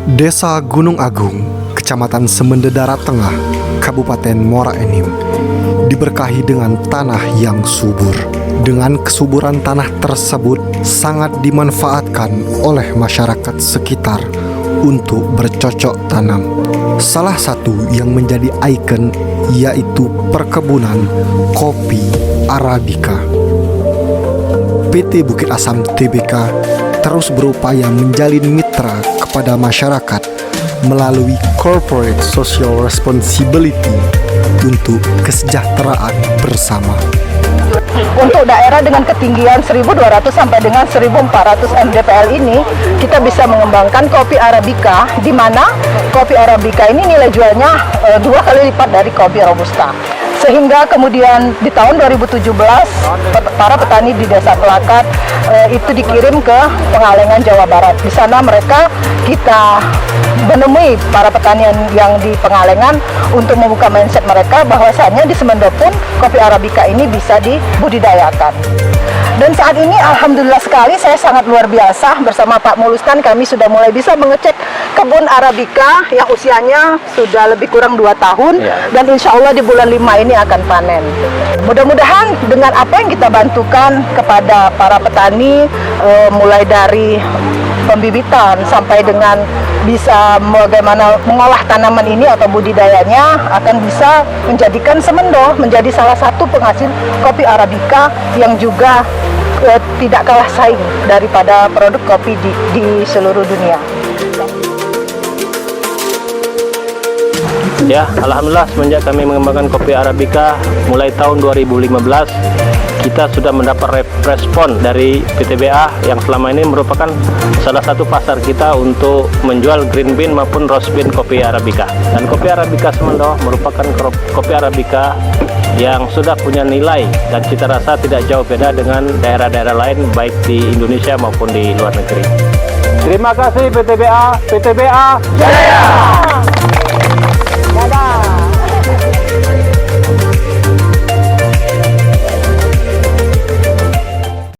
Desa Gunung Agung, Kecamatan Semende Darat Tengah, Kabupaten Muara Enim, diberkahi dengan tanah yang subur. Dengan kesuburan tanah tersebut sangat dimanfaatkan oleh masyarakat sekitar untuk bercocok tanam. Salah satu yang menjadi ikon yaitu perkebunan kopi Arabica. PT Bukit Asam Tbk terus berupaya menjalin mitra kepada masyarakat melalui corporate social responsibility untuk kesejahteraan bersama. Untuk daerah dengan ketinggian 1.200 sampai dengan 1.400 mdpl ini, kita bisa mengembangkan kopi Arabica, di mana kopi Arabica ini nilai jualnya 2 kali lipat dari kopi Robusta. Sehingga kemudian di tahun 2017, para petani di Desa Pelakat itu dikirim ke Pengalengan, Jawa Barat. Di sana kita menemui para petani yang di Pengalengan untuk membuka mindset mereka bahwasannya di Semendo pun kopi Arabica ini bisa dibudidayakan. Dan saat ini alhamdulillah sekali, saya sangat luar biasa bersama Pak Muluskan, kami sudah mulai bisa mengecek kebun Arabica yang usianya sudah lebih kurang 2 tahun dan insya Allah di bulan 5 ini akan panen. Mudah-mudahan dengan apa yang kita bantukan kepada para petani, mulai dari pembibitan sampai dengan bisa bagaimana mengolah tanaman ini atau budidayanya, akan bisa menjadikan Semendo menjadi salah satu penghasil kopi Arabica yang juga tidak kalah saing daripada produk kopi di seluruh dunia. Ya, alhamdulillah semenjak kami mengembangkan kopi Arabica mulai tahun 2015, kita sudah mendapat respon dari PTBA yang selama ini merupakan salah satu pasar kita untuk menjual green bean maupun roast bean kopi Arabica. Dan kopi Arabica Semendo merupakan kopi Arabica yang sudah punya nilai dan cita rasa tidak jauh beda dengan daerah-daerah lain baik di Indonesia maupun di luar negeri. Terima kasih PTBA, PTBA Jaya! Dadah!